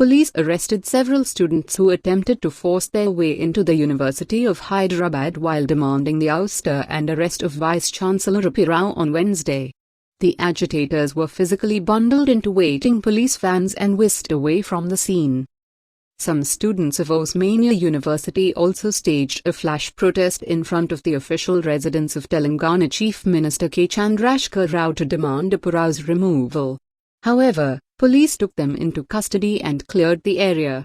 Police arrested several students who attempted to force their way into the University of Hyderabad while demanding the ouster and arrest of Vice-Chancellor A.P. Rao on Wednesday. The agitators were physically bundled into waiting police vans and whisked away from the scene. Some students of Osmania University also staged a flash protest in front of the official residence of Telangana Chief Minister K. Chandrasekhar Rao to demand A.P. Rao's removal. However, police took them into custody and cleared the area.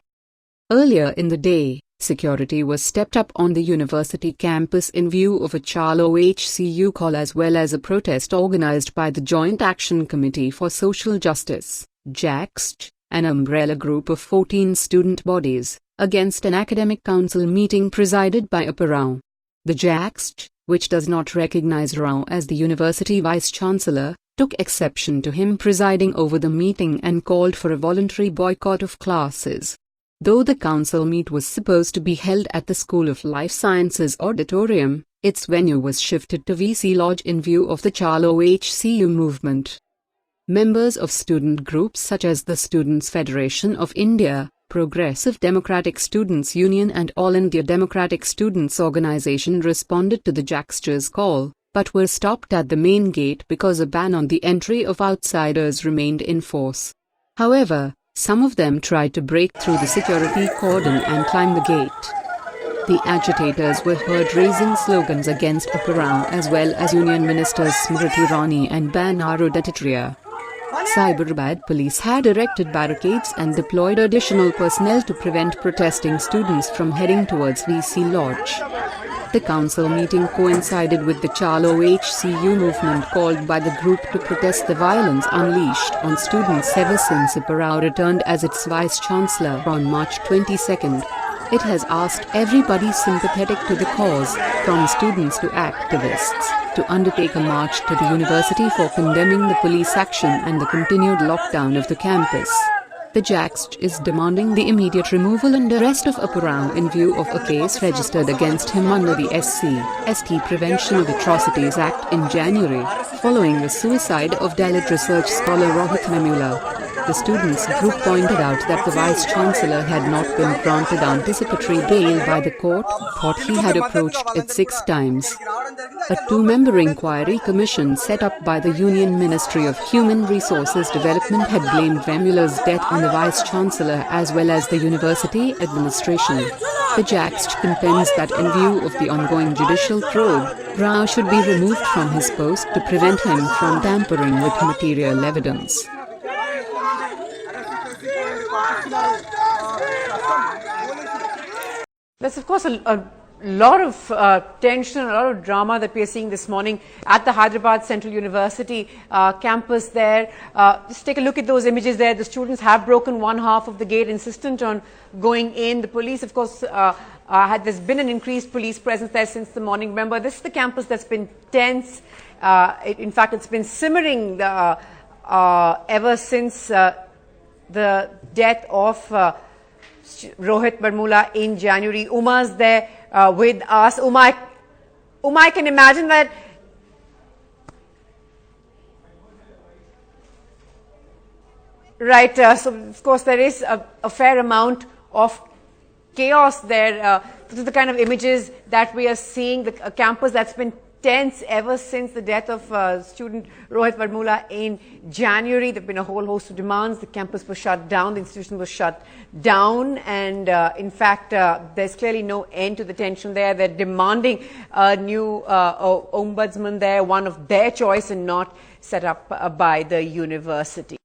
Earlier in the day, security was stepped up on the university campus in view of a Chalo HCU call as well as a protest organized by the Joint Action Committee for Social Justice, JAXJ, an umbrella group of 14 student bodies, against an academic council meeting presided by A.P. Rao. The JAXJ, which does not recognize Rao as the university vice-chancellor, took exception to him presiding over the meeting and called for a voluntary boycott of classes. Though the council meet was supposed to be held at the School of Life Sciences auditorium, its venue was shifted to VC Lodge in view of the Chalo HCU movement. Members of student groups such as the Students' Federation of India, Progressive Democratic Students Union and All India Democratic Students Organization responded to the JAXJ's call, but were stopped at the main gate because a ban on the entry of outsiders remained in force. However, some of them tried to break through the security cordon and climb the gate. The agitators were heard raising slogans against A.P. Rao as well as Union Ministers Smriti Irani and Bannaru Dattacharya. Cyberabad police had erected barricades and deployed additional personnel to prevent protesting students from heading towards VC Lodge. The council meeting coincided with the Chalo HCU movement called by the group to protest the violence unleashed on students ever since A.P. Rao returned as its vice-chancellor on March 22. It has asked everybody sympathetic to the cause, from students to activists, to undertake a march to the university for condemning the police action and the continued lockdown of the campus. The JAXJ is demanding the immediate removal and arrest of A.P. Rao in view of a case registered against him under the SC/ST Prevention of Atrocities Act in January, following the suicide of Dalit research scholar Rohit Memula. The students' group pointed out that the vice-chancellor had not been granted anticipatory bail by the court, thought he had approached it 6 times. A 2-member inquiry commission set up by the Union Ministry of Human Resources Development had blamed Memula's death on the vice-chancellor as well as the university administration. The JAXJ contends that in view of the ongoing judicial probe, Rao should be removed from his post to prevent him from tampering with material evidence. There's, of course, a lot of tension, a lot of drama that we are seeing this morning at the Hyderabad Central University campus there. Just take a look at those images there. The students have broken one half of the gate, insistent on going in. The police, of course, there's been an increased police presence there since the morning. Remember, this is the campus that's been tense. In fact, it's been simmering ever since the death of Rohit Memula in January. Uma's there with us. Uma, I can imagine that. Right, so of course there is a fair amount of chaos there. This is the kind of images that we are seeing, a campus that's been tense ever since the death of student Rohit Memula in January. There have been a whole host of demands. The campus was shut down, the institution was shut down, and in fact, there's clearly no end to the tension there. They're demanding a new ombudsman there, one of their choice and not set up by the university.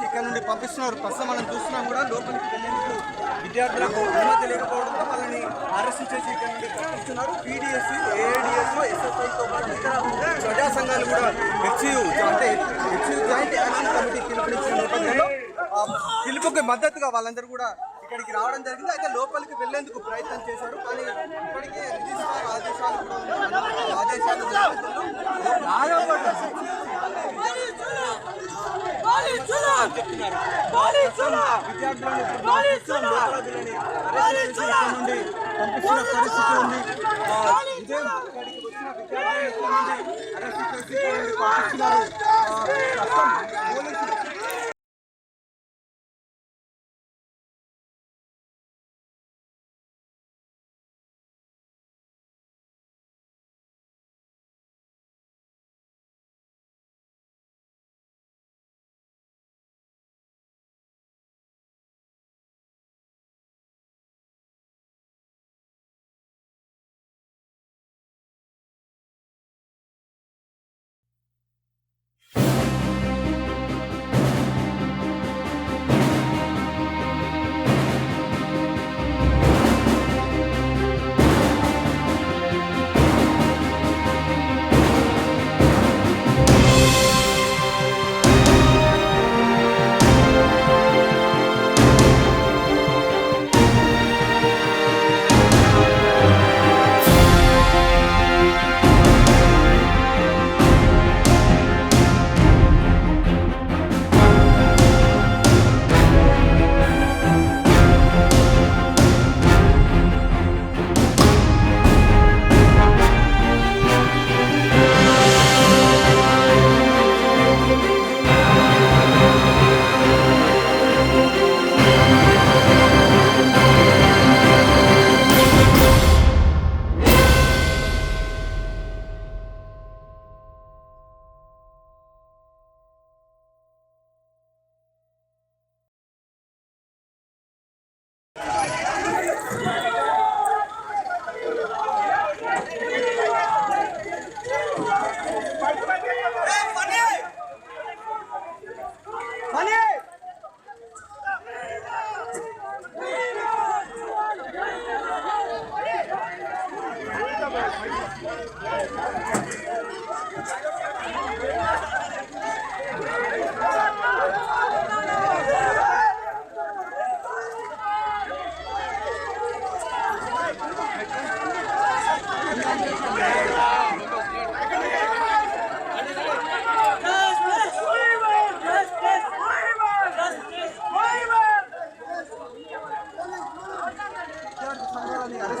ఇక్కడ నుండి పంపిస్తున్నారు. ప్రస్తుతం మనం చూస్తున్నాం కూడా లోపలికి వెళ్ళేందుకు విద్యార్థులకు అనుమతి లేకపోవడంతో వాళ్ళని అరెస్ట్ చేసి ఇక్కడ నుండి పంపిస్తున్నారు. పీడిఎస్, ఏఐడిఎస్, ఎస్ఎఫ్ఐతో పాటు ఇతర ప్రజా సంఘాలు కూడా హెచ్యు జాయింట్ యాక్షన్ కమిటీ పిలుపునిచ్చిన నేపథ్యంలో పిలుపుకి మద్దతుగా వాళ్ళందరూ కూడా ఇక్కడికి రావడం జరిగింది. అయితే లోపలికి వెళ్లేందుకు ప్రయత్నం చేశారు, కానీ ఇప్పటికే రిజిస్ట్రార్ ఆదేశాలు నుండి పంపిస్తున్న పరిస్థితి ఉంది. ఉదయం ఇక్కడికి వచ్చిన విద్యార్థులు అరెస్ట్ చేసి పంపిస్తున్నారు.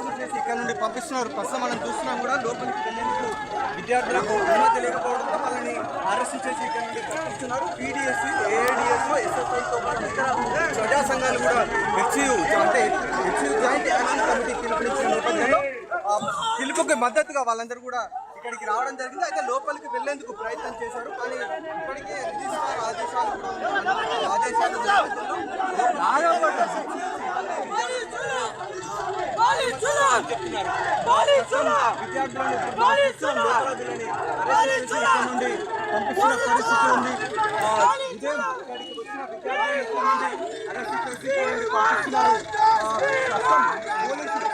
పోలీసులు ఇక్కడ నుండి పంపిస్తున్నారు. ప్రస్తుతం మనం చూస్తున్నాం కూడా లోపలికి వెళ్ళేందుకు విద్యార్థులకు అనుమతి లేకపోవడంతో వాళ్ళని అరెస్ట్ చేసి ఇక్కడ నుండి పంపిస్తున్నారు. పీడిఎస్, ఏఐడిఎస్, ఎస్ఎఫ్ఐతో పాటు ఇతర ప్రజా సంఘాలు కూడా హెచ్యు జాయింట్ యాక్షన్ కమిటీ పిలుపునిచ్చిన నేపథ్యంలో పిలుపుకి మద్దతుగా వాళ్ళందరూ కూడా ఇక్కడికి రావడం జరిగింది. అయితే లోపలికి వెళ్లేందుకు ప్రయత్నం చేశారు, కానీ ఇప్పటికే రిజిస్ట్రార్ ఆదేశాలు నుండి పంపిస్తున్న పరిస్థితి ఉంది. ఉదయం ఇక్కడికి వచ్చిన విద్యార్థులు అరెస్ట్ చేసి పంపిస్తున్నారు. పోలీసులు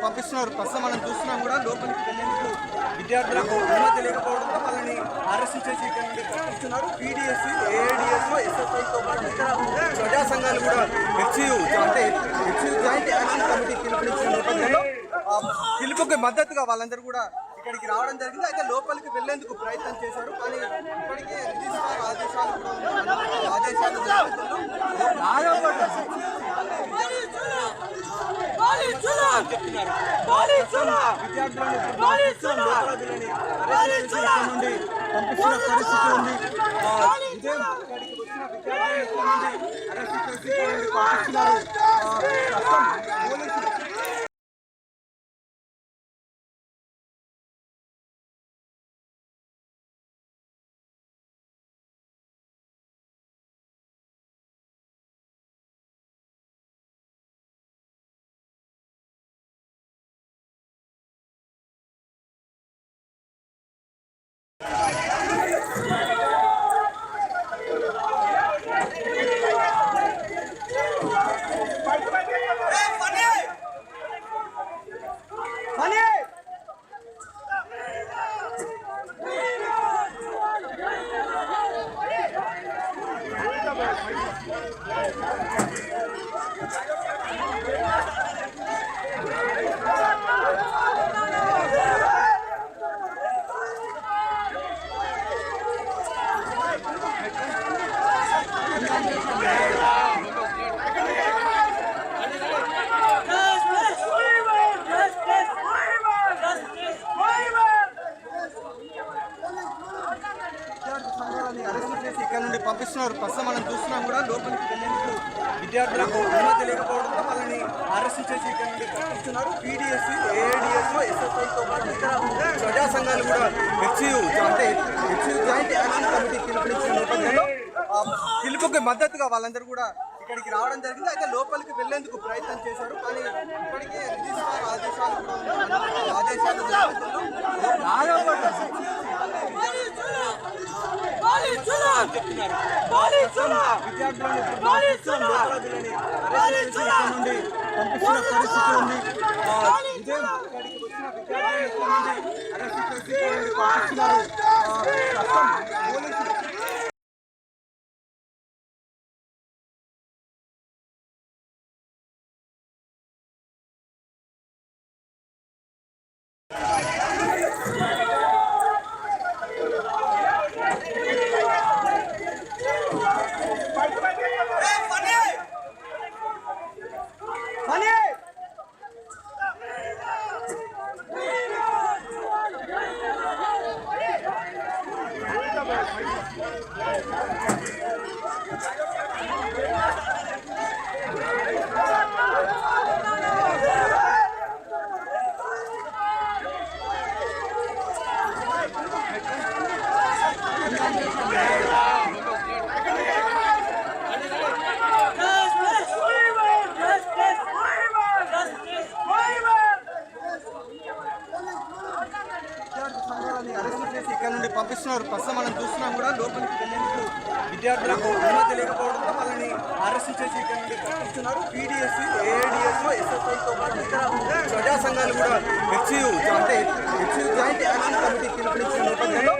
పంపిస్తున్నారు. ప్రస్తుతం మనం చూస్తున్నాం కూడా లోపలికి వెళ్ళేందుకు విద్యార్థులకు అనుమతి లేకపోవడంతో వాళ్ళని అరెస్ట్ చేసి ఇక్కడ నుండి పంపిస్తున్నారు. పీడిఎస్, ఏఐడిఎస్, ఎస్ఎఫ్ఐతో పాటు ఇతర ప్రజా సంఘాలు కూడా హెచ్యు జాయింట్ యాక్షన్ కమిటీ పిలుపునిచ్చిన నేపథ్యంలో పిలుపుకి మద్దతుగా వాళ్ళందరూ కూడా ఇక్కడికి రావడం జరిగింది. అయితే లోపలికి వెళ్లేందుకు ప్రయత్నం చేశారు, కానీ ఇప్పటికే రిజిస్ట్రార్ ఆదేశాలు నుండి పంపిస్తున్న పరిస్థితి ఉంది. ఉదయం ఇక్కడికి వచ్చిన విద్యార్థులను అరెస్ట్ చేసి పంపిస్తున్నారు. పోలీసులు అరెస్ట్ చేసి ఇక్కడ నుండి పంపిస్తున్నారు. ప్రస్తుతం మనం చూస్తున్నాం కూడా లోపలికి వెళ్ళేందుకు విద్యార్థులకు అనుమతి లేకపోవడంతో వాళ్ళని అరెస్ట్ చేసి ఇక్కడ నుండి పంపిస్తున్నారు. పీడిఎస్, ఏఐడిఎస్, ఎస్ఎఫ్ఐతో పాటు ఇతర ప్రజా సంఘాలు కూడా హెచ్యు జాయింట్ యాక్షన్ కమిటీ పిలుపునిచ్చిన నేపథ్యంలో పిలుపుకి మద్దతుగా వాళ్ళందరూ కూడా ఇక్కడికి రావడం జరిగింది. అయితే లోపలికి వెళ్లేందుకు ప్రయత్నం చేశారు, కానీ ఇప్పటికే రిజిస్ట్రార్ ఆదేశాలు నుండి పంపిస్తున్న పరిస్థితి ఉంది. ఉదయం ఇక్కడికి వచ్చిన విద్యార్థులను అరెస్ట్ చేసి పంపిస్తున్నారు. పోలీసులు అరెస్ట్ చేసి ఇక్కడ నుండి పంపిస్తున్నారు. ప్రస్తుతం మనం చూస్తున్నాం కూడా లోపలికి వెళ్ళేందుకు విద్యార్థులకు అనుమతి లేకపోవడంతో వాళ్ళని అరెస్ట్ చేసి ఇక్కడ నుండి పంపిస్తున్నారు. పీడిఎస్, ఏఐడిఎస్, ఎస్ఎఫ్ఐతో పాటు ఇతర ప్రజా సంఘాలు కూడా హెచ్యు జాయింట్ యాక్షన్ కమిటీ పిలుపునిచ్చిన నేపథ్యంలో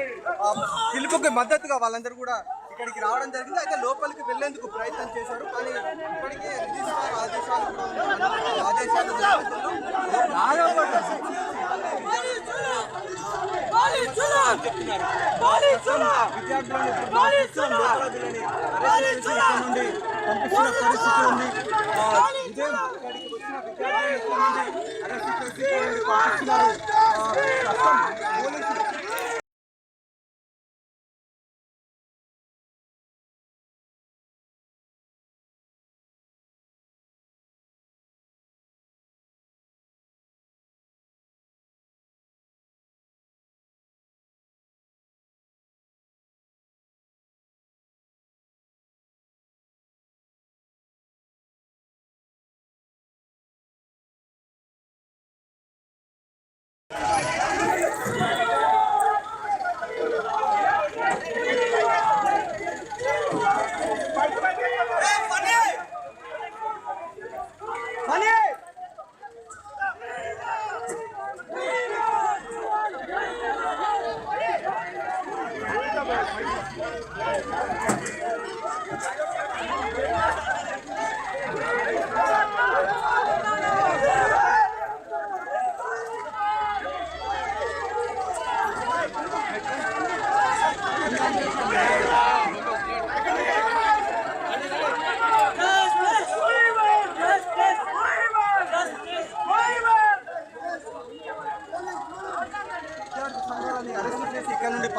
పిలుపుకి మద్దతుగా వాళ్ళందరూ కూడా ఇక్కడికి రావడం జరిగింది. అయితే లోపలికి వెళ్లేందుకు ప్రయత్నం చేశారు, కానీ ఇప్పటికే రిజిస్ట్రార్ ఆదేశాలు విద్యార్థులను నుండి పంపిస్తున్న పరిస్థితి ఉంది. ఉదయం ఇక్కడికి వచ్చిన విద్యార్థులను అరెస్ట్ చేసి పంపిస్తున్నారు. పోలీసులు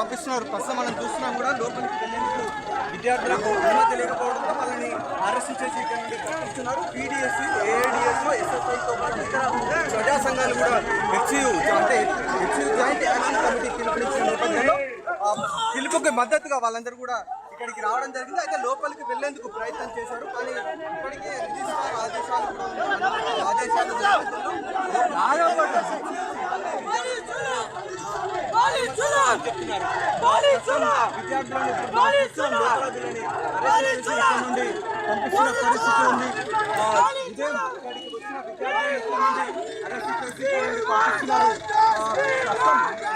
పంపిస్తున్నారు. ప్రస్తుతం మనం చూస్తున్నాం కూడా లోపలికి వెళ్ళేందుకు విద్యార్థులకు అనుమతి లేకపోవడంతో వాళ్ళని అరెస్ట్ చేసి ఇక్కడ నుండి పంపిస్తున్నారు. పీడిఎస్, ఏఐడిఎస్, ఎస్ఎఫ్ఐతో పాటు ఇతర ప్రజా సంఘాలు కూడా హెచ్యు జాయింట్ యాక్షన్ కమిటీ పిలుపునిచ్చిన నేపథ్యంలో పిలుపుకి మద్దతుగా వాళ్ళందరూ కూడా ఇక్కడికి రావడం జరిగింది. అయితే లోపలికి వెళ్లేందుకు ప్రయత్నం చేశారు, కానీ ఇప్పటికే రిజిస్ట్రార్ ఆదేశాలు నుండి పంపిస్తున్న పరిస్థితి ఉంది. ఉదయం ఇక్కడికి వచ్చిన విద్యార్థులు పంపిస్తున్నారు. ప్రస్తుతం